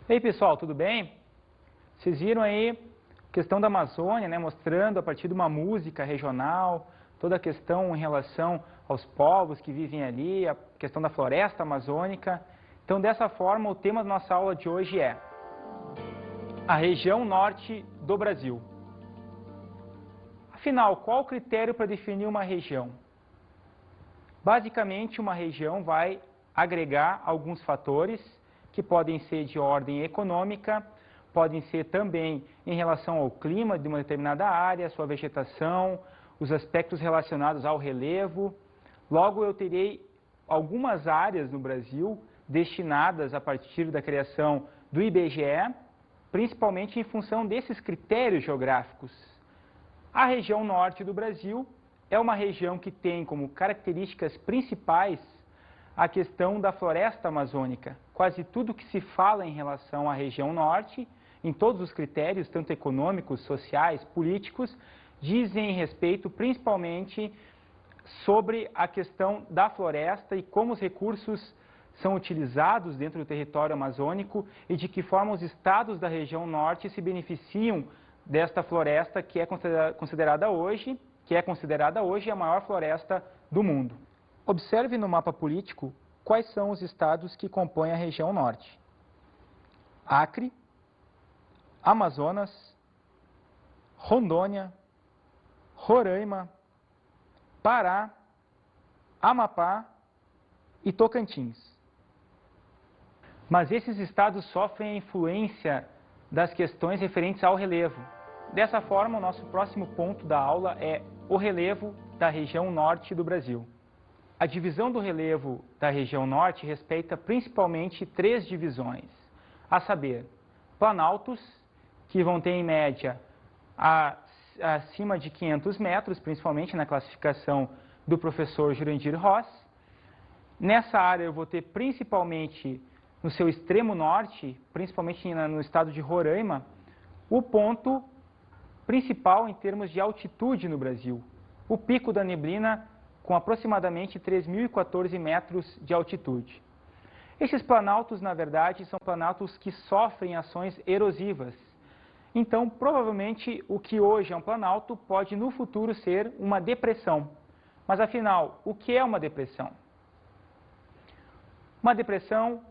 E aí, pessoal, tudo bem? Vocês viram aí a questão da Amazônia, né, mostrando a partir de uma música regional, toda a questão em relação aos povos que vivem ali, a questão da floresta amazônica. Então, dessa forma, o tema da nossa aula de hoje é a região norte do Brasil. Afinal, qual o critério para definir uma região? Basicamente, uma região vai agregar alguns fatores que podem ser de ordem econômica, podem ser também em relação ao clima de uma determinada área, sua vegetação, os aspectos relacionados ao relevo. Logo, eu terei algumas áreas no Brasil destinadas a partir da criação do IBGE, principalmente em função desses critérios geográficos. A região norte do Brasil é uma região que tem como características principais a questão da floresta amazônica. Quase tudo que se fala em relação à região norte, em todos os critérios, tanto econômicos, sociais, políticos, dizem respeito principalmente sobre a questão da floresta e como os recursos são utilizados dentro do território amazônico e de que forma os estados da região norte se beneficiam desta floresta que é considerada hoje a maior floresta do mundo. Observe no mapa político quais são os estados que compõem a região norte: Acre, Amazonas, Rondônia, Roraima, Pará, Amapá e Tocantins. Mas esses estados sofrem a influência das questões referentes ao relevo. Dessa forma, o nosso próximo ponto da aula é o relevo da região norte do Brasil. A divisão do relevo da região norte respeita principalmente três divisões, a saber, planaltos, que vão ter em média acima de 500 metros, principalmente na classificação do professor Jurandir Ross. Nessa área eu vou ter principalmente no seu extremo norte, principalmente no estado de Roraima, o ponto principal em termos de altitude no Brasil, o Pico da Neblina, com aproximadamente 3.014 metros de altitude. Esses planaltos, na verdade, são planaltos que sofrem ações erosivas. Então, provavelmente, o que hoje é um planalto pode, no futuro, ser uma depressão. Mas, afinal, o que é uma depressão? Uma depressão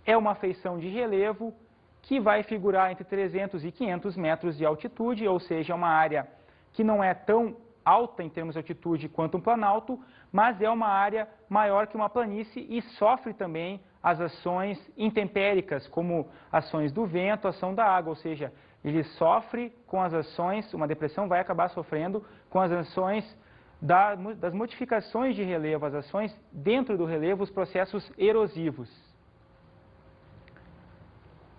é uma feição de relevo que vai figurar entre 300 e 500 metros de altitude, ou seja, uma área que não é tão alta em termos de altitude quanto um planalto, mas é uma área maior que uma planície e sofre também as ações intempéricas, como ações do vento, ação da água, ou seja, ele sofre com as ações, uma depressão vai acabar sofrendo com as ações das modificações de relevo, as ações dentro do relevo, os processos erosivos.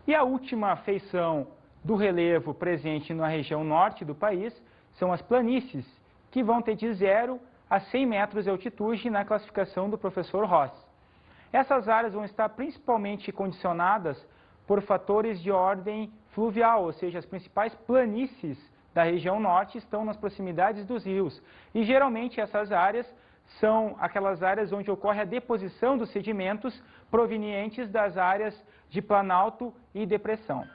E a última feição do relevo presente na região norte do país são as planícies, que vão ter de 0 a 100 metros de altitude na classificação do professor Ross. Essas áreas vão estar principalmente condicionadas por fatores de ordem fluvial, ou seja, as principais planícies da região norte estão nas proximidades dos rios. E geralmente essas áreas são aquelas áreas onde ocorre a deposição dos sedimentos provenientes das áreas de planalto e depressão.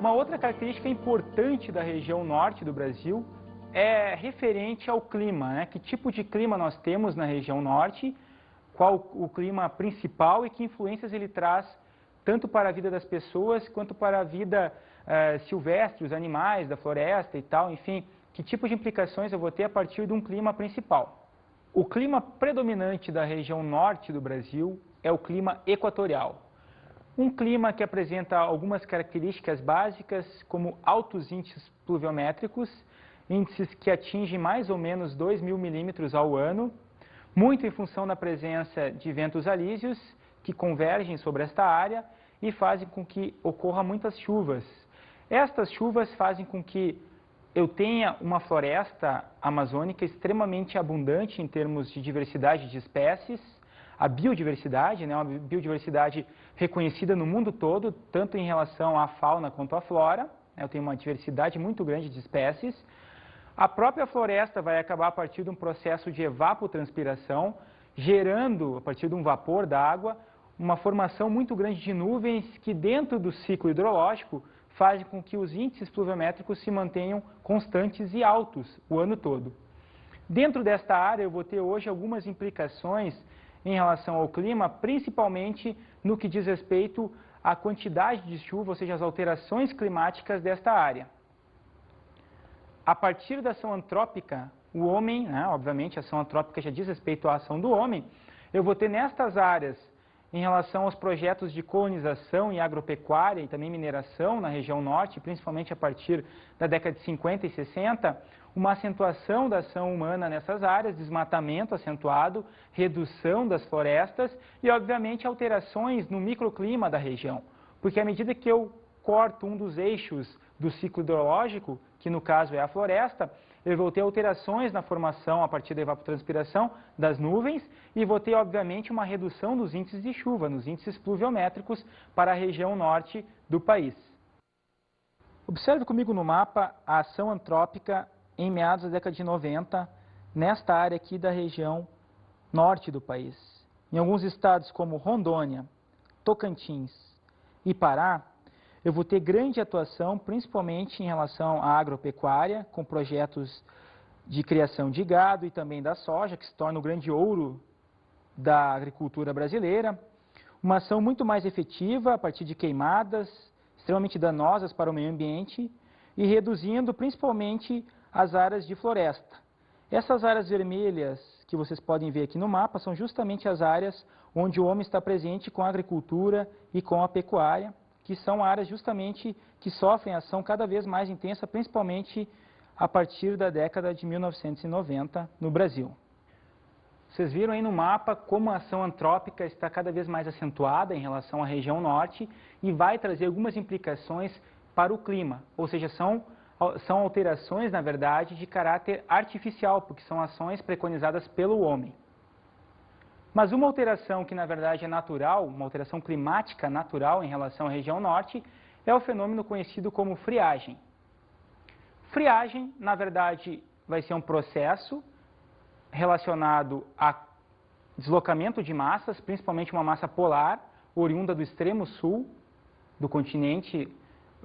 Uma outra característica importante da região norte do Brasil é referente ao clima, né? Que tipo de clima nós temos na região norte, qual o clima principal e que influências ele traz tanto para a vida das pessoas quanto para a vida silvestre, os animais da floresta e tal, enfim, que tipo de implicações eu vou ter a partir de um clima principal. O clima predominante da região norte do Brasil é o clima equatorial. Um clima que apresenta algumas características básicas, como altos índices pluviométricos, índices que atingem mais ou menos 2.000 milímetros ao ano, muito em função da presença de ventos alísios que convergem sobre esta área e fazem com que ocorra muitas chuvas. Estas chuvas fazem com que eu tenha uma floresta amazônica extremamente abundante em termos de diversidade de espécies, a biodiversidade, né, uma biodiversidade reconhecida no mundo todo, tanto em relação à fauna quanto à flora, eu tenho uma diversidade muito grande de espécies. A própria floresta vai acabar a partir de um processo de evapotranspiração, gerando, a partir de um vapor da água, uma formação muito grande de nuvens que dentro do ciclo hidrológico fazem com que os índices pluviométricos se mantenham constantes e altos o ano todo. Dentro desta área eu vou ter hoje algumas implicações em relação ao clima, principalmente no que diz respeito à quantidade de chuva, ou seja, as alterações climáticas desta área. A partir da ação antrópica, o homem, obviamente a ação antrópica já diz respeito à ação do homem, eu vou ter nestas áreas, em relação aos projetos de colonização e agropecuária e também mineração na região norte, principalmente a partir da década de 50 e 60, uma acentuação da ação humana nessas áreas, desmatamento acentuado, redução das florestas e, obviamente, alterações no microclima da região. Porque à medida que eu corto um dos eixos do ciclo hidrológico, que no caso é a floresta, eu vou ter alterações na formação a partir da evapotranspiração das nuvens e vou ter, obviamente, uma redução dos índices de chuva, nos índices pluviométricos para a região norte do país. Observe comigo no mapa a ação antrópica em meados da década de 90, nesta área aqui da região norte do país. Em alguns estados como Rondônia, Tocantins e Pará, eu vou ter grande atuação, principalmente em relação à agropecuária, com projetos de criação de gado e também da soja, que se torna o grande ouro da agricultura brasileira. Uma ação muito mais efetiva a partir de queimadas, extremamente danosas para o meio ambiente, e reduzindo principalmente as áreas de floresta. Essas áreas vermelhas que vocês podem ver aqui no mapa são justamente as áreas onde o homem está presente com a agricultura e com a pecuária, que são áreas justamente que sofrem ação cada vez mais intensa, principalmente a partir da década de 1990 no Brasil. Vocês viram aí no mapa como a ação antrópica está cada vez mais acentuada em relação à região norte e vai trazer algumas implicações para o clima, ou seja, são alterações, na verdade, de caráter artificial, porque são ações preconizadas pelo homem. Mas uma alteração que, na verdade, é natural, uma alteração climática natural em relação à região norte, é o fenômeno conhecido como friagem. Friagem, na verdade, vai ser um processo relacionado a deslocamento de massas, principalmente uma massa polar, oriunda do extremo sul do continente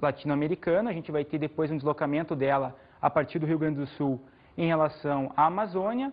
latino-americano. A gente vai ter depois um deslocamento dela a partir do Rio Grande do Sul em relação à Amazônia.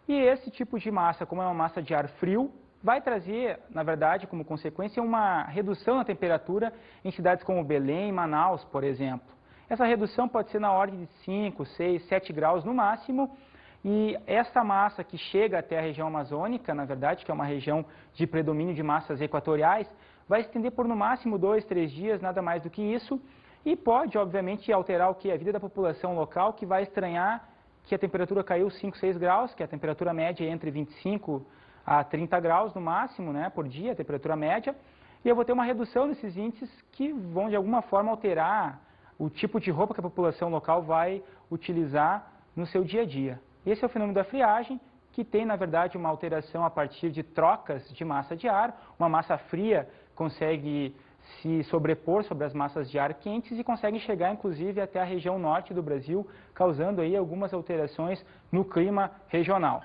E esse tipo de massa, como é uma massa de ar frio, vai trazer, na verdade, como consequência, uma redução na temperatura em cidades como Belém e Manaus, por exemplo. Essa redução pode ser na ordem de 5, 6, 7 graus no máximo, e essa massa que chega até a região amazônica, na verdade, que é uma região de predomínio de massas equatoriais, vai estender por no máximo 2, 3 dias, nada mais do que isso, e pode, obviamente, alterar o que? A vida da população local, que vai estranhar que a temperatura caiu 5, 6 graus, que a temperatura média é entre 25 a 30 graus no máximo, por dia, a temperatura média, e eu vou ter uma redução desses índices que vão, de alguma forma, alterar o tipo de roupa que a população local vai utilizar no seu dia a dia. Esse é o fenômeno da friagem, que tem, na verdade, uma alteração a partir de trocas de massa de ar. Uma massa fria consegue se sobrepor sobre as massas de ar quentes e consegue chegar, inclusive, até a região norte do Brasil, causando aí algumas alterações no clima regional.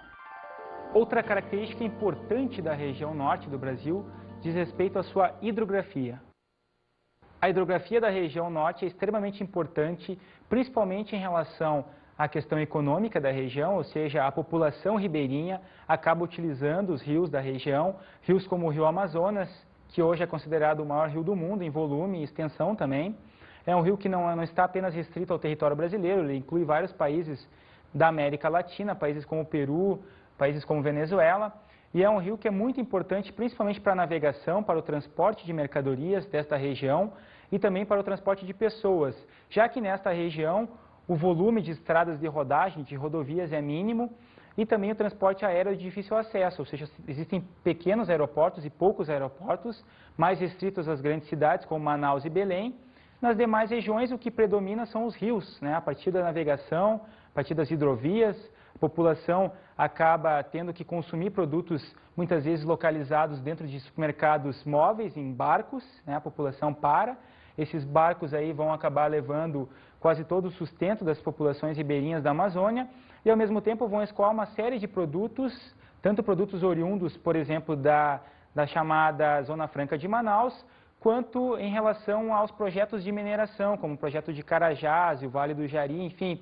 Outra característica importante da região norte do Brasil diz respeito à sua hidrografia. A hidrografia da região norte é extremamente importante, principalmente em relação à questão econômica da região, ou seja, a população ribeirinha acaba utilizando os rios da região, rios como o Rio Amazonas, que hoje é considerado o maior rio do mundo em volume e extensão também. É um rio que não está apenas restrito ao território brasileiro, ele inclui vários países da América Latina, países como Peru, países como Venezuela, e é um rio que é muito importante principalmente para a navegação, para o transporte de mercadorias desta região e também para o transporte de pessoas, já que nesta região o volume de estradas de rodagem, de rodovias é mínimo, e também o transporte aéreo é de difícil acesso, ou seja, existem pequenos aeroportos e poucos aeroportos, mais restritos às grandes cidades como Manaus e Belém. Nas demais regiões o que predomina são os rios, a partir da navegação, a partir das hidrovias, a população acaba tendo que consumir produtos muitas vezes localizados dentro de supermercados móveis, em barcos, a população para. Esses barcos aí vão acabar levando quase todo o sustento das populações ribeirinhas da Amazônia e, ao mesmo tempo, vão escoar uma série de produtos, tanto produtos oriundos, por exemplo, da da chamada Zona Franca de Manaus, quanto em relação aos projetos de mineração, como o projeto de Carajás e o Vale do Jari, enfim,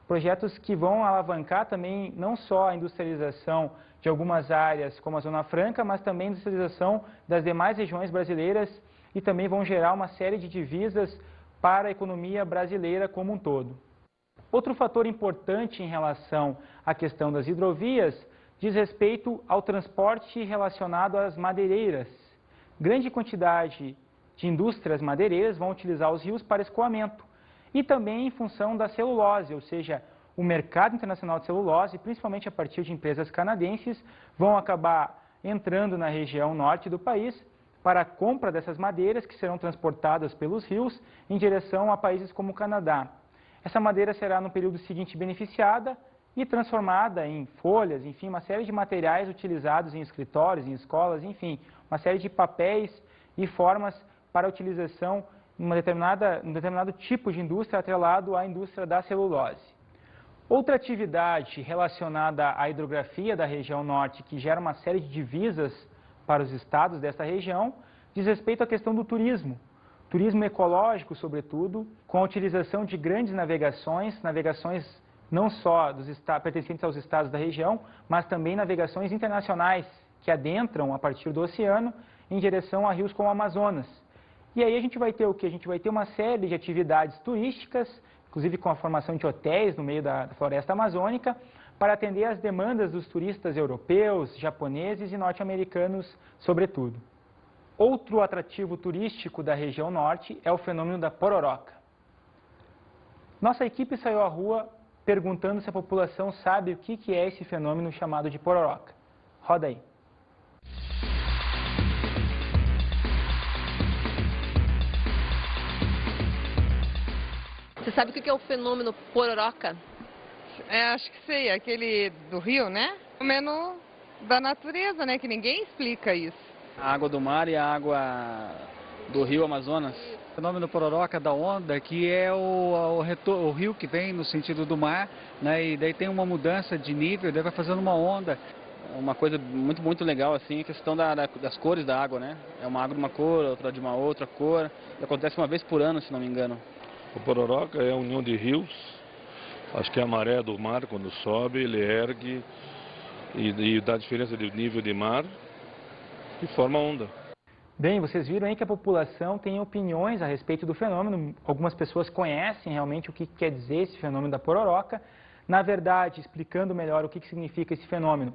projetos que vão alavancar também não só a industrialização de algumas áreas como a Zona Franca, mas também a industrialização das demais regiões brasileiras e também vão gerar uma série de divisas para a economia brasileira como um todo. Outro fator importante em relação à questão das hidrovias diz respeito ao transporte relacionado às madeireiras. Grande quantidade de indústrias madeireiras vão utilizar os rios para escoamento e também em função da celulose, ou seja, o mercado internacional de celulose, principalmente a partir de empresas canadenses, vão acabar entrando na região norte do país para a compra dessas madeiras que serão transportadas pelos rios em direção a países como o Canadá. Essa madeira será no período seguinte beneficiada e transformada em folhas, enfim, uma série de materiais utilizados em escritórios, em escolas, enfim, uma série de papéis e formas para utilização em um determinado tipo de indústria atrelado à indústria da celulose. Outra atividade relacionada à hidrografia da região norte, que gera uma série de divisas para os estados desta região, diz respeito à questão do turismo. Turismo ecológico, sobretudo, com a utilização de grandes navegações não só pertencentes aos estados da região, mas também navegações internacionais que adentram a partir do oceano em direção a rios como o Amazonas. E aí a gente vai ter o quê? A gente vai ter uma série de atividades turísticas, inclusive com a formação de hotéis no meio da floresta amazônica, para atender às demandas dos turistas europeus, japoneses e norte-americanos, sobretudo. Outro atrativo turístico da região norte é o fenômeno da pororoca. Nossa equipe saiu à rua perguntando se a população sabe o que é esse fenômeno chamado de pororoca. Roda aí. Você sabe o que é o fenômeno pororoca? Acho que sei, aquele do rio, né? Fenômeno da natureza, né? Que ninguém explica isso. A água do mar e a água do rio Amazonas. O fenômeno pororoca da onda, que é o rio que vem no sentido do mar, né? E daí tem uma mudança de nível, daí vai fazendo uma onda. Uma coisa muito legal assim, a questão das cores da água, né? É uma água de uma cor, outra de uma outra cor. E acontece uma vez por ano, se não me engano. O pororoca é a união de rios. Acho que a maré do mar, quando sobe, ele ergue e dá diferença de nível de mar e forma onda. Bem, vocês viram aí que a população tem opiniões a respeito do fenômeno. Algumas pessoas conhecem realmente o que quer dizer esse fenômeno da pororoca. Na verdade, explicando melhor o que significa esse fenômeno,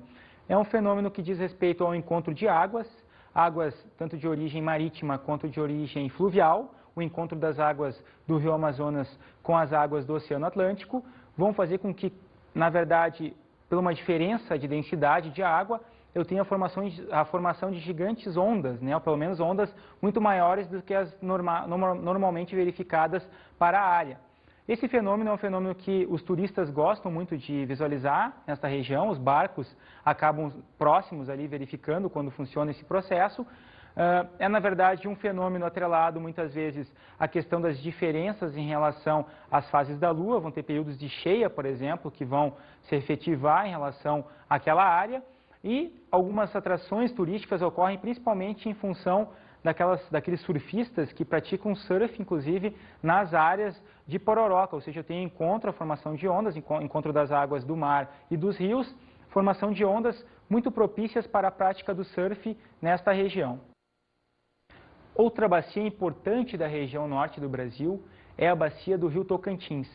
é um fenômeno que diz respeito ao encontro de águas tanto de origem marítima quanto de origem fluvial. O encontro das águas do rio Amazonas com as águas do Oceano Atlântico vão fazer com que, na verdade, por uma diferença de densidade de água, eu tenha a formação de gigantes ondas, né? Ou pelo menos ondas muito maiores do que as normalmente verificadas para a área. Esse fenômeno é um fenômeno que os turistas gostam muito de visualizar nesta região, os barcos acabam próximos ali verificando quando funciona esse processo. É, na verdade, um fenômeno atrelado, muitas vezes, à questão das diferenças em relação às fases da Lua. Vão ter períodos de cheia, por exemplo, que vão se efetivar em relação àquela área. E algumas atrações turísticas ocorrem principalmente em função daqueles surfistas que praticam surf, inclusive, nas áreas de pororoca. Ou seja, eu tenho a formação de ondas, encontro das águas do mar e dos rios, formação de ondas muito propícias para a prática do surf nesta região. Outra bacia importante da região norte do Brasil é a bacia do rio Tocantins,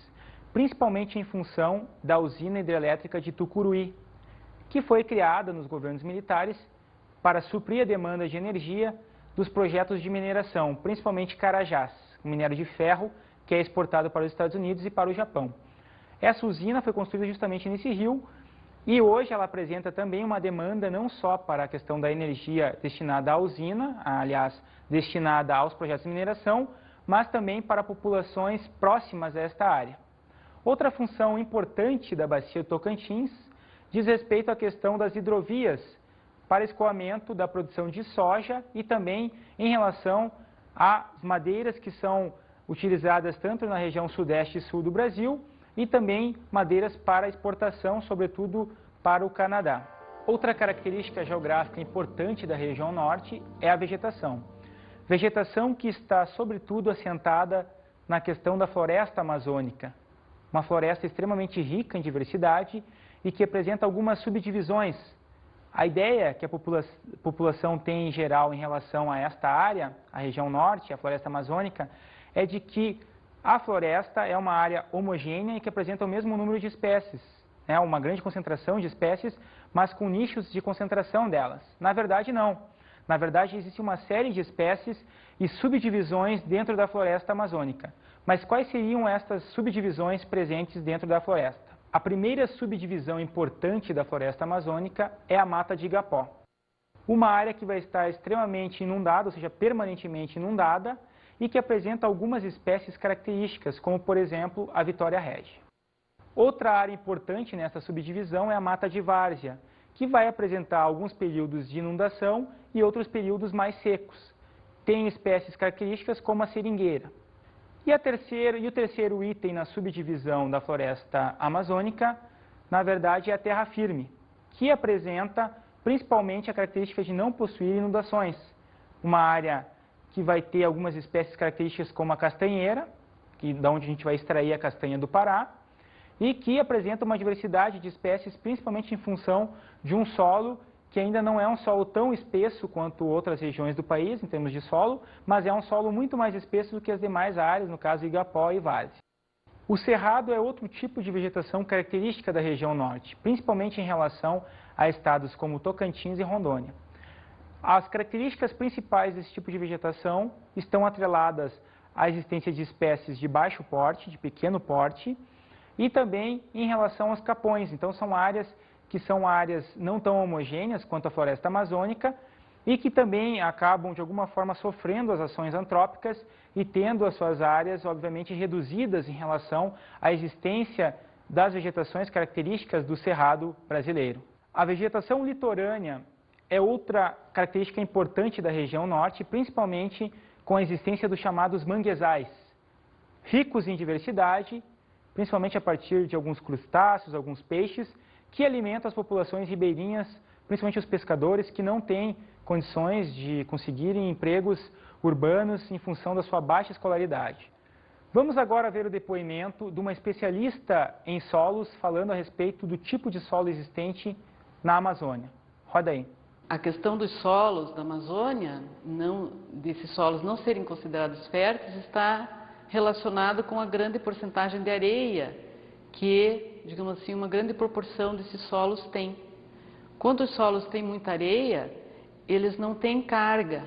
principalmente em função da usina hidrelétrica de Tucuruí, que foi criada nos governos militares para suprir a demanda de energia dos projetos de mineração, principalmente Carajás, um minério de ferro que é exportado para os Estados Unidos e para o Japão. Essa usina foi construída justamente nesse rio e hoje ela apresenta também uma demanda não só para a questão da energia destinada à usina, aliás, destinada aos projetos de mineração, mas também para populações próximas a esta área. Outra função importante da bacia do Tocantins diz respeito à questão das hidrovias para escoamento da produção de soja e também em relação às madeiras que são utilizadas tanto na região sudeste e sul do Brasil e também madeiras para exportação, sobretudo para o Canadá. Outra característica geográfica importante da região norte é a vegetação. Vegetação que está, sobretudo, assentada na questão da floresta amazônica. Uma floresta extremamente rica em diversidade e que apresenta algumas subdivisões. A ideia que a população tem em geral em relação a esta área, a região norte, a floresta amazônica, é de que a floresta é uma área homogênea e que apresenta o mesmo número de espécies. É uma grande concentração de espécies, mas com nichos de concentração delas. Na verdade, não. Na verdade, existe uma série de espécies e subdivisões dentro da floresta amazônica. Mas quais seriam estas subdivisões presentes dentro da floresta? A primeira subdivisão importante da floresta amazônica é a mata de igapó. Uma área que vai estar extremamente inundada, ou seja, permanentemente inundada, e que apresenta algumas espécies características, como, por exemplo, a vitória régia. Outra área importante nessa subdivisão é a mata de várzea, que vai apresentar alguns períodos de inundação e outros períodos mais secos. Tem espécies características como a seringueira. E o terceiro item na subdivisão da floresta amazônica, na verdade, é a terra firme, que apresenta principalmente a característica de não possuir inundações. Uma área que vai ter algumas espécies características como a castanheira, da onde a gente vai extrair a castanha do Pará, e que apresenta uma diversidade de espécies, principalmente em função de um solo que ainda não é um solo tão espesso quanto outras regiões do país, em termos de solo, mas é um solo muito mais espesso do que as demais áreas, no caso igapó e várzea. O cerrado é outro tipo de vegetação característica da região norte, principalmente em relação a estados como Tocantins e Rondônia. As características principais desse tipo de vegetação estão atreladas à existência de espécies de baixo porte, de pequeno porte, e também em relação aos capões. Então são áreas que são áreas não tão homogêneas quanto a floresta amazônica e que também acabam de alguma forma sofrendo as ações antrópicas e tendo as suas áreas obviamente reduzidas em relação à existência das vegetações características do cerrado brasileiro. A vegetação litorânea é outra característica importante da região norte, principalmente com a existência dos chamados manguezais, ricos em diversidade, principalmente a partir de alguns crustáceos, alguns peixes, que alimentam as populações ribeirinhas, principalmente os pescadores, que não têm condições de conseguirem empregos urbanos em função da sua baixa escolaridade. Vamos agora ver o depoimento de uma especialista em solos, falando a respeito do tipo de solo existente na Amazônia. Roda aí. A questão dos solos da Amazônia, desses solos não serem considerados férteis, está relacionado com a grande porcentagem de areia que, digamos assim, uma grande proporção desses solos tem. Quando os solos têm muita areia, eles não têm carga,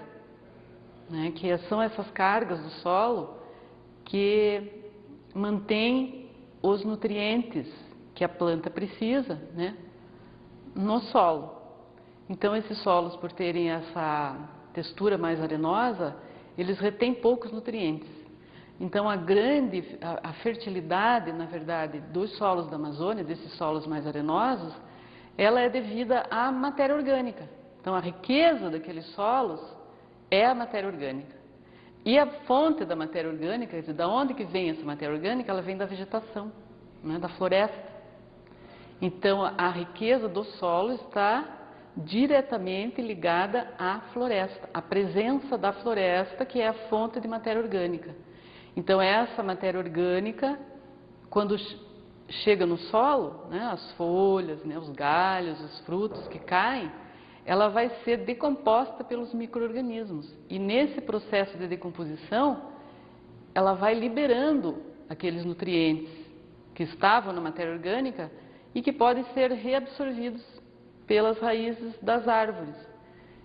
né? Que são essas cargas do solo que mantêm os nutrientes que a planta precisa, né, no solo. Então, esses solos, por terem essa textura mais arenosa, eles retêm poucos nutrientes. Então, a fertilidade, na verdade, dos solos da Amazônia, desses solos mais arenosos, ela é devida à matéria orgânica. Então, a riqueza daqueles solos é a matéria orgânica. E a fonte da matéria orgânica, quer dizer, da onde que vem essa matéria orgânica? Ela vem da vegetação, né, da floresta. Então, a riqueza do solo está diretamente ligada à floresta, à presença da floresta, que é a fonte de matéria orgânica. Então, essa matéria orgânica, quando chega no solo, né, as folhas, né, os galhos, os frutos que caem, ela vai ser decomposta pelos micro-organismos. E nesse processo de decomposição, ela vai liberando aqueles nutrientes que estavam na matéria orgânica e que podem ser reabsorvidos pelas raízes das árvores.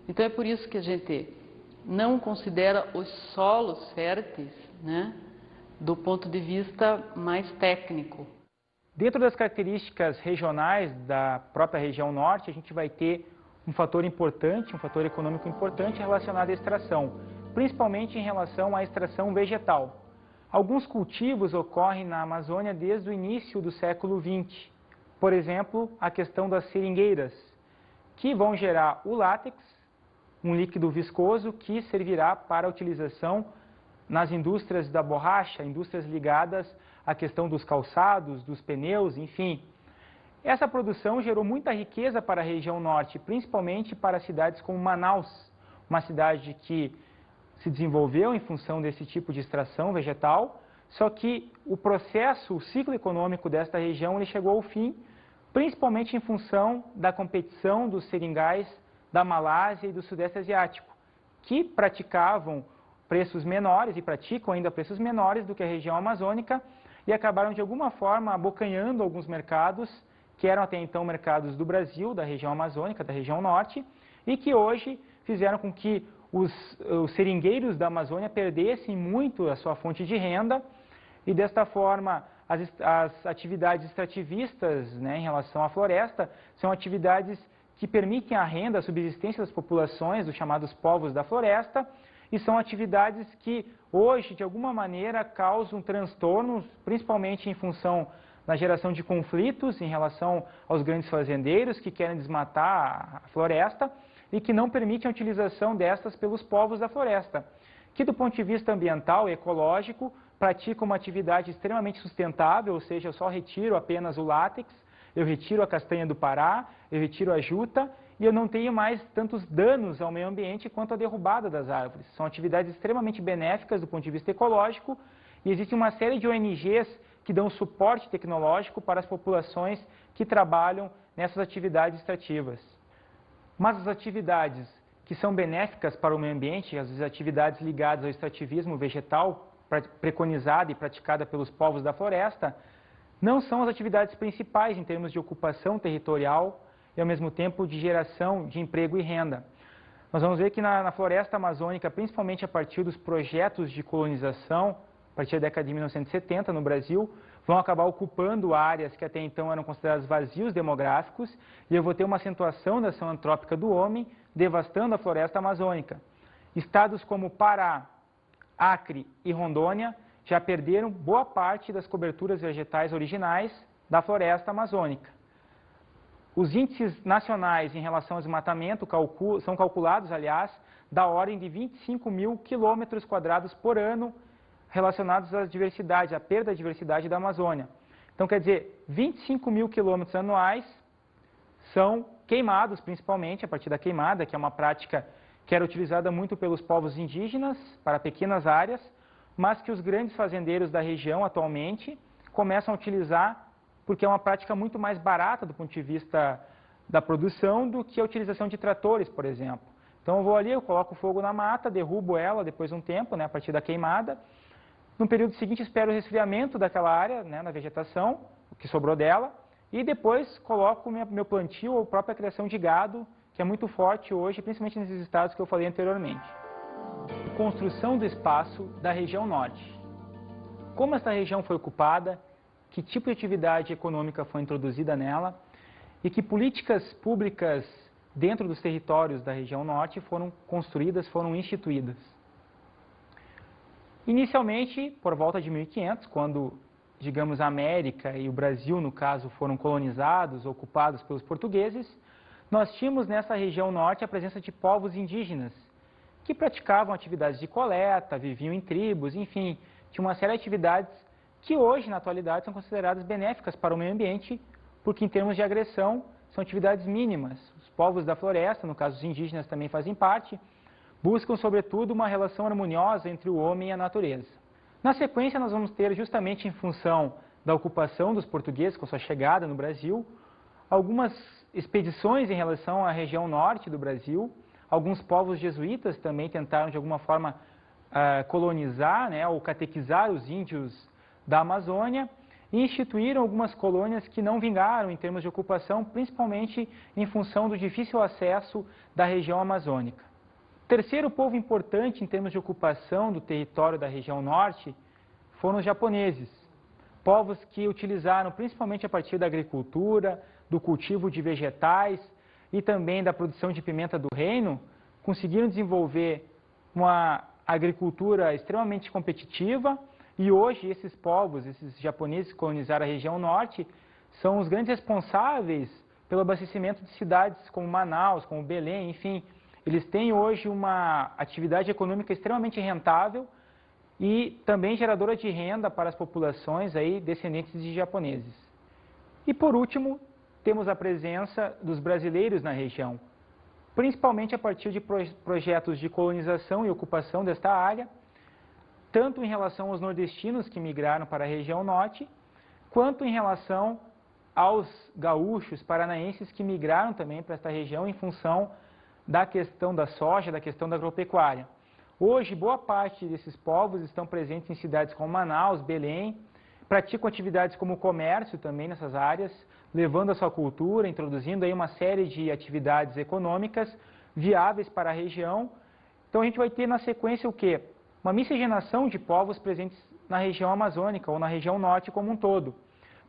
Então, é por isso que a gente não considera os solos férteis, né, do ponto de vista mais técnico. Dentro das características regionais da própria região norte, a gente vai ter um fator importante, um fator econômico importante relacionado à extração, principalmente em relação à extração vegetal. Alguns cultivos ocorrem na Amazônia desde o início do século XX. Por exemplo, a questão das seringueiras, que vão gerar o látex, um líquido viscoso que servirá para a utilização nas indústrias da borracha, indústrias ligadas à questão dos calçados, dos pneus, enfim. Essa produção gerou muita riqueza para a região norte, principalmente para cidades como Manaus, uma cidade que se desenvolveu em função desse tipo de extração vegetal, só que o processo, o ciclo econômico desta região, ele chegou ao fim, principalmente em função da competição dos seringais da Malásia e do Sudeste Asiático, que praticavam preços menores e praticam ainda preços menores do que a região amazônica e acabaram de alguma forma abocanhando alguns mercados que eram até então mercados do Brasil, da região amazônica, da região norte, e que hoje fizeram com que os seringueiros da Amazônia perdessem muito a sua fonte de renda e desta forma as atividades extrativistas, né, em relação à floresta são atividades que permitem a renda, a subsistência das populações, dos chamados povos da floresta, e são atividades que hoje, de alguma maneira, causam transtornos, principalmente em função da geração de conflitos em relação aos grandes fazendeiros que querem desmatar a floresta e que não permitem a utilização destas pelos povos da floresta, que do ponto de vista ambiental e ecológico praticam uma atividade extremamente sustentável, ou seja, eu só retiro apenas o látex, eu retiro a castanha do Pará, eu retiro a juta e eu não tenho mais tantos danos ao meio ambiente quanto a derrubada das árvores. São atividades extremamente benéficas do ponto de vista ecológico e existe uma série de ONGs que dão suporte tecnológico para as populações que trabalham nessas atividades extrativas. Mas as atividades que são benéficas para o meio ambiente, as atividades ligadas ao extrativismo vegetal preconizada e praticada pelos povos da floresta, não são as atividades principais em termos de ocupação territorial e, ao mesmo tempo, de geração de emprego e renda. Nós vamos ver que na floresta amazônica, principalmente a partir dos projetos de colonização, a partir da década de 1970 no Brasil, vão acabar ocupando áreas que até então eram consideradas vazios demográficos e eu vou ter uma acentuação da ação antrópica do homem, devastando a floresta amazônica. Estados como Pará, Acre e Rondônia já perderam boa parte das coberturas vegetais originais da floresta amazônica. Os índices nacionais em relação ao desmatamento são calculados, aliás, da ordem de 25 mil quilômetros quadrados por ano relacionados à diversidade, à perda da diversidade da Amazônia. Então, quer dizer, 25 mil quilômetros anuais são queimados, principalmente a partir da queimada, que é uma prática que era utilizada muito pelos povos indígenas para pequenas áreas, mas que os grandes fazendeiros da região atualmente começam a utilizar porque é uma prática muito mais barata do ponto de vista da produção do que a utilização de tratores, por exemplo. Então eu vou ali, eu coloco fogo na mata, derrubo ela depois de um tempo, né, a partir da queimada. No período seguinte espero o resfriamento daquela área, né, na vegetação, o que sobrou dela, e depois coloco meu plantio ou própria criação de gado, que é muito forte hoje, principalmente nesses estados que eu falei anteriormente. Construção do espaço da região norte. Como essa região foi ocupada, que tipo de atividade econômica foi introduzida nela e que políticas públicas dentro dos territórios da região norte foram construídas, foram instituídas. Inicialmente, por volta de 1500, quando, digamos, a América e o Brasil, no caso, foram colonizados, ocupados pelos portugueses, nós tínhamos nessa região norte a presença de povos indígenas, que praticavam atividades de coleta, viviam em tribos, enfim, tinha uma série de atividades que hoje, na atualidade, são consideradas benéficas para o meio ambiente, porque em termos de agressão, são atividades mínimas. Os povos da floresta, no caso os indígenas também fazem parte, buscam, sobretudo, uma relação harmoniosa entre o homem e a natureza. Na sequência, nós vamos ter, justamente em função da ocupação dos portugueses, com sua chegada no Brasil, algumas expedições em relação à região norte do Brasil. Alguns povos jesuítas também tentaram, de alguma forma, colonizar, né, ou catequizar os índios da Amazônia e instituíram algumas colônias que não vingaram em termos de ocupação, principalmente em função do difícil acesso da região amazônica. Terceiro povo importante em termos de ocupação do território da região norte foram os japoneses, povos que utilizaram principalmente a partir da agricultura, do cultivo de vegetais e também da produção de pimenta do reino, conseguiram desenvolver uma agricultura extremamente competitiva. E hoje esses povos, esses japoneses que colonizaram a região norte, são os grandes responsáveis pelo abastecimento de cidades como Manaus, como Belém, enfim. Eles têm hoje uma atividade econômica extremamente rentável e também geradora de renda para as populações aí, descendentes de japoneses. E por último, temos a presença dos brasileiros na região, principalmente a partir de projetos de colonização e ocupação desta área, tanto em relação aos nordestinos que migraram para a região norte, quanto em relação aos gaúchos paranaenses que migraram também para esta região em função da questão da soja, da questão da agropecuária. Hoje, boa parte desses povos estão presentes em cidades como Manaus, Belém, praticam atividades como comércio também nessas áreas, levando a sua cultura, introduzindo aí uma série de atividades econômicas viáveis para a região. Então a gente vai ter na sequência o quê? Uma miscigenação de povos presentes na região amazônica ou na região norte como um todo.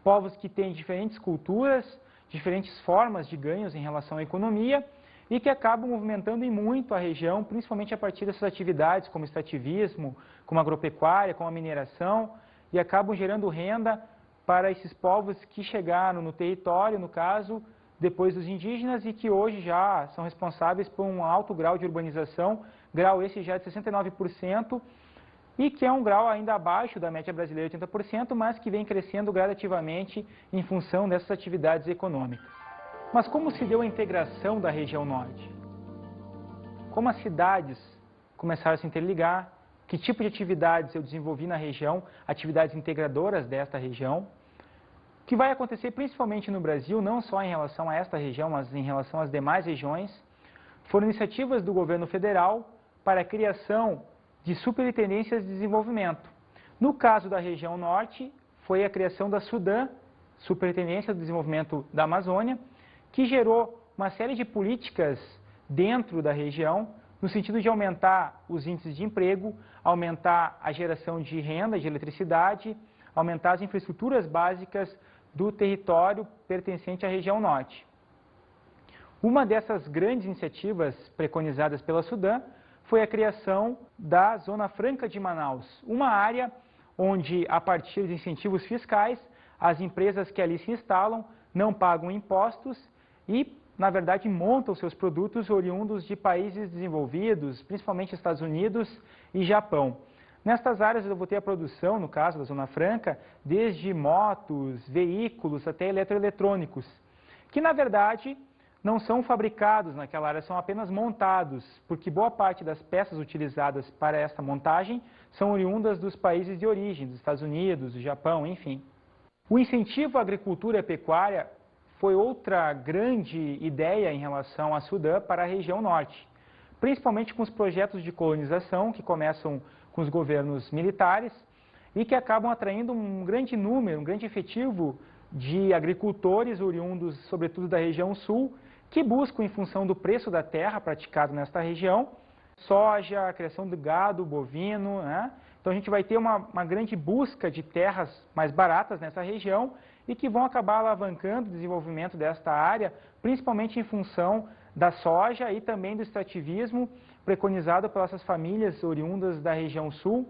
Povos que têm diferentes culturas, diferentes formas de ganhos em relação à economia e que acabam movimentando em muito a região, principalmente a partir dessas atividades como extrativismo, como agropecuária, como a mineração, e acabam gerando renda para esses povos que chegaram no território, no caso, depois dos indígenas e que hoje já são responsáveis por um alto grau de urbanização, grau esse já de 69%, e que é um grau ainda abaixo da média brasileira de 80%, mas que vem crescendo gradativamente em função dessas atividades econômicas. Mas como se deu a integração da região norte? Como as cidades começaram a se interligar? Que tipo de atividades eu desenvolvi na região, atividades integradoras desta região? O que vai acontecer principalmente no Brasil, não só em relação a esta região, mas em relação às demais regiões, foram iniciativas do governo federal para a criação de superintendências de desenvolvimento. No caso da região norte, foi a criação da SUDAM, Superintendência do Desenvolvimento da Amazônia, que gerou uma série de políticas dentro da região, no sentido de aumentar os índices de emprego, aumentar a geração de renda, de eletricidade, aumentar as infraestruturas básicas do território pertencente à região norte. Uma dessas grandes iniciativas preconizadas pela SUDAM foi a criação da Zona Franca de Manaus, uma área onde, a partir de incentivos fiscais, as empresas que ali se instalam não pagam impostos e, na verdade, montam seus produtos oriundos de países desenvolvidos, principalmente Estados Unidos e Japão. Nestas áreas eu vou ter a produção, no caso da Zona Franca, desde motos, veículos até eletroeletrônicos, que na verdade não são fabricados naquela área, são apenas montados, porque boa parte das peças utilizadas para esta montagem são oriundas dos países de origem, dos Estados Unidos, do Japão, enfim. O incentivo à agricultura e pecuária foi outra grande ideia em relação à SUDAM para a região norte, principalmente com os projetos de colonização que começam com os governos militares e que acabam atraindo um grande número, um grande efetivo de agricultores oriundos, sobretudo da região sul, que buscam, em função do preço da terra praticado nesta região, soja, a criação de gado, bovino, né? Então a gente vai ter uma grande busca de terras mais baratas nessa região e que vão acabar alavancando o desenvolvimento desta área, principalmente em função da soja e também do extrativismo preconizado pelas essas famílias oriundas da região sul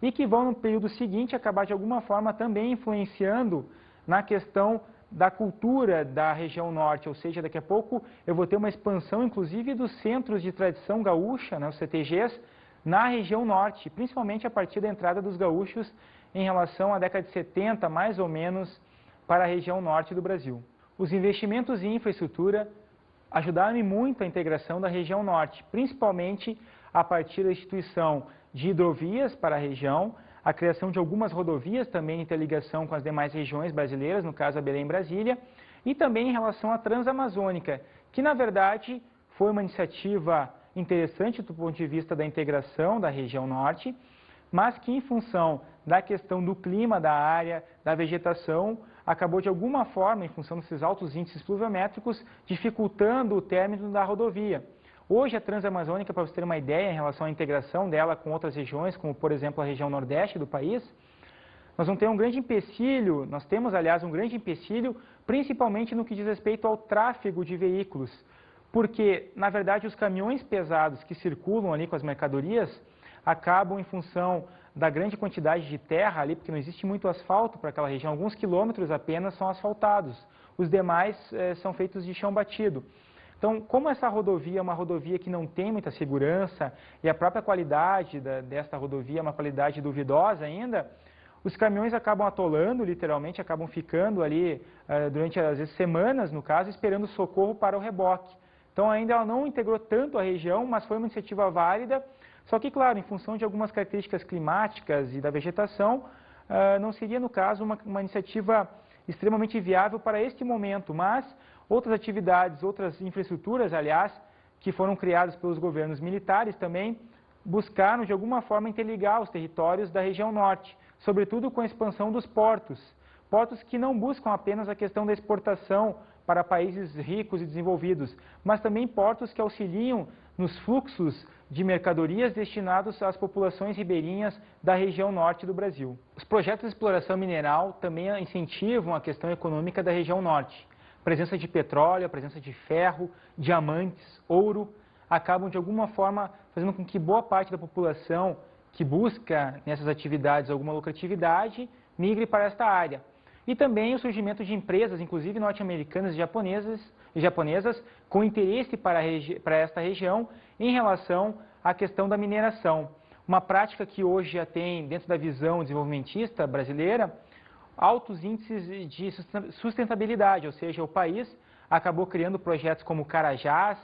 e que vão, no período seguinte, acabar de alguma forma também influenciando na questão da cultura da região norte, ou seja, daqui a pouco eu vou ter uma expansão, inclusive, dos centros de tradição gaúcha, né, os CTGs, na região norte, principalmente a partir da entrada dos gaúchos em relação à década de 70, mais ou menos, para a região norte do Brasil. Os investimentos em infraestrutura ajudaram muito a integração da região norte, principalmente a partir da instituição de hidrovias para a região, a criação de algumas rodovias também em interligação com as demais regiões brasileiras, no caso a Belém-Brasília, e também em relação à Transamazônica, que na verdade foi uma iniciativa interessante do ponto de vista da integração da região norte, mas que em função da questão do clima da área, da vegetação, acabou de alguma forma, em função desses altos índices pluviométricos, dificultando o término da rodovia. Hoje a Transamazônica, para você ter uma ideia em relação à integração dela com outras regiões, como por exemplo a região nordeste do país, nós vamos ter um grande empecilho, nós temos aliás um grande empecilho, principalmente no que diz respeito ao tráfego de veículos, porque na verdade os caminhões pesados que circulam ali com as mercadorias acabam em função da grande quantidade de terra ali, porque não existe muito asfalto para aquela região, alguns quilômetros apenas são asfaltados, os demais são feitos de chão batido. Então, como essa rodovia é uma rodovia que não tem muita segurança e a própria qualidade desta rodovia é uma qualidade duvidosa ainda, os caminhões acabam atolando, literalmente, acabam ficando ali durante, às vezes, semanas, no caso, esperando socorro para o reboque. Então, ainda ela não integrou tanto a região, mas foi uma iniciativa válida. Só que, claro, em função de algumas características climáticas e da vegetação, não seria, no caso, uma iniciativa extremamente viável para este momento, mas outras atividades, outras infraestruturas, aliás, que foram criadas pelos governos militares também, buscaram, de alguma forma, interligar os territórios da região norte, sobretudo com a expansão dos portos. Portos que não buscam apenas a questão da exportação para países ricos e desenvolvidos, mas também portos que auxiliam nos fluxos de mercadorias destinados às populações ribeirinhas da região norte do Brasil. Os projetos de exploração mineral também incentivam a questão econômica da região norte. A presença de petróleo, a presença de ferro, diamantes, ouro, acabam de alguma forma fazendo com que boa parte da população que busca nessas atividades alguma lucratividade migre para esta área. E também o surgimento de empresas, inclusive norte-americanas e japonesas, com interesse para esta região em relação à questão da mineração. Uma prática que hoje já tem, dentro da visão desenvolvimentista brasileira, altos índices de sustentabilidade, ou seja, o país acabou criando projetos como Carajás,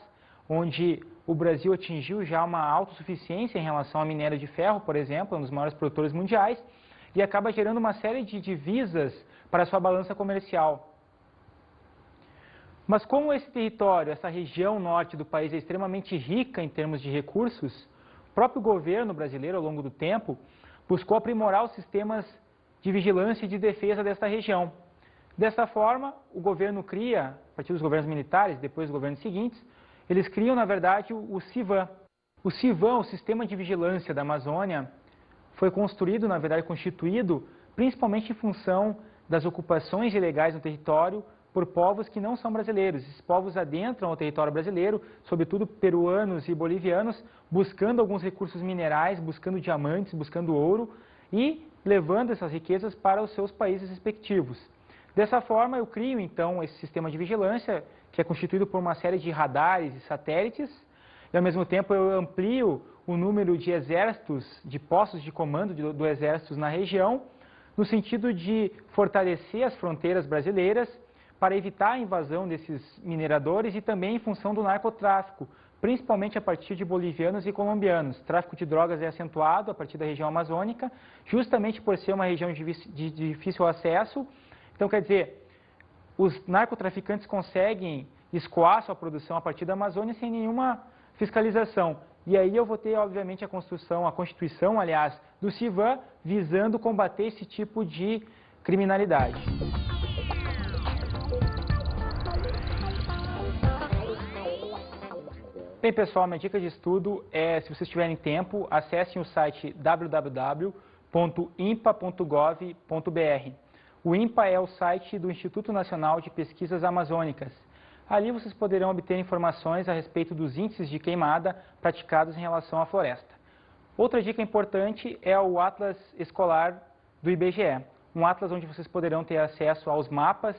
onde o Brasil atingiu já uma autossuficiência em relação ao minério de ferro, por exemplo, um dos maiores produtores mundiais, e acaba gerando uma série de divisas para a sua balança comercial. Mas como esse território, essa região norte do país é extremamente rica em termos de recursos, o próprio governo brasileiro, ao longo do tempo, buscou aprimorar os sistemas de vigilância e de defesa desta região. Dessa forma, o governo cria, a partir dos governos militares, depois dos governos seguintes, eles criam, na verdade, o CIVAM. O CIVAM, o Sistema de Vigilância da Amazônia, foi construído, na verdade, constituído, principalmente em função das ocupações ilegais no território por povos que não são brasileiros. Esses povos adentram o território brasileiro, sobretudo peruanos e bolivianos, buscando alguns recursos minerais, buscando diamantes, buscando ouro e levando essas riquezas para os seus países respectivos. Dessa forma, eu crio, então, esse sistema de vigilância, que é constituído por uma série de radares e satélites, e, ao mesmo tempo, eu amplio o número de exércitos, de postos de comando do exército na região, no sentido de fortalecer as fronteiras brasileiras para evitar a invasão desses mineradores e também em função do narcotráfico, principalmente a partir de bolivianos e colombianos. O tráfico de drogas é acentuado a partir da região amazônica, justamente por ser uma região de difícil acesso. Então, quer dizer, os narcotraficantes conseguem escoar sua produção a partir da Amazônia sem nenhuma fiscalização. E aí eu vou ter, obviamente, a Constituição, aliás, do CIVAM, visando combater esse tipo de criminalidade. Bem, pessoal, minha dica de estudo é, se vocês tiverem tempo, acessem o site www.impa.gov.br. O INPA é o site do Instituto Nacional de Pesquisas Amazônicas. Ali vocês poderão obter informações a respeito dos índices de queimada praticados em relação à floresta. Outra dica importante é o Atlas Escolar do IBGE, um atlas onde vocês poderão ter acesso aos mapas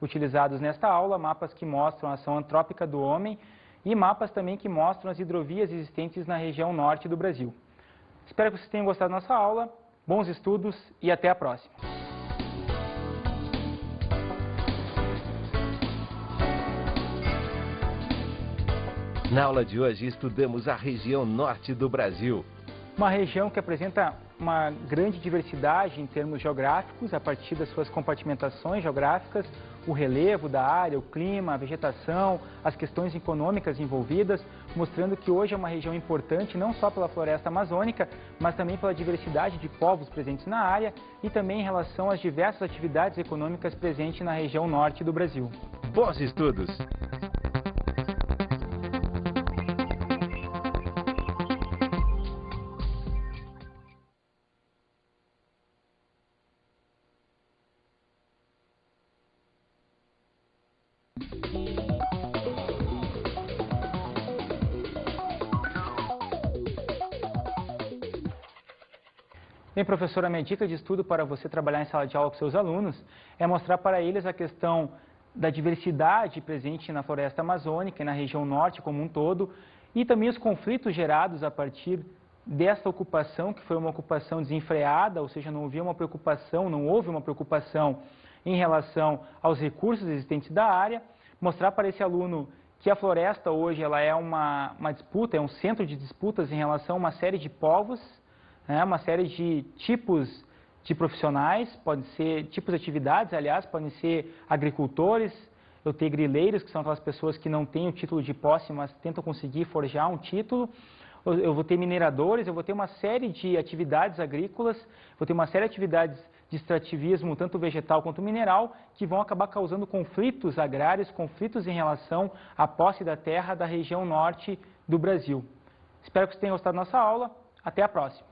utilizados nesta aula, mapas que mostram a ação antrópica do homem e mapas também que mostram as hidrovias existentes na região norte do Brasil. Espero que vocês tenham gostado da nossa aula, bons estudos e até a próxima. Na aula de hoje estudamos a região norte do Brasil. Uma região que apresenta uma grande diversidade em termos geográficos, a partir das suas compartimentações geográficas, o relevo da área, o clima, a vegetação, as questões econômicas envolvidas, mostrando que hoje é uma região importante não só pela floresta amazônica, mas também pela diversidade de povos presentes na área e também em relação às diversas atividades econômicas presentes na região norte do Brasil. Bons estudos! Bem, professora, a minha dica de estudo para você trabalhar em sala de aula com seus alunos é mostrar para eles a questão da diversidade presente na floresta amazônica e na região norte como um todo e também os conflitos gerados a partir dessa ocupação, que foi uma ocupação desenfreada, ou seja, não houve uma preocupação em relação aos recursos existentes da área, mostrar para esse aluno que a floresta hoje ela é uma disputa, é um centro de disputas em relação a uma série de povos, né, uma série de tipos de profissionais, podem ser tipos de atividades, aliás, podem ser agricultores, eu tenho grileiros, que são aquelas pessoas que não têm o título de posse, mas tentam conseguir forjar um título. Eu vou ter mineradores, eu vou ter uma série de atividades agrícolas, vou ter uma série de atividades de extrativismo, tanto vegetal quanto mineral, que vão acabar causando conflitos agrários, conflitos em relação à posse da terra da região norte do Brasil. Espero que vocês tenham gostado da nossa aula. Até a próxima.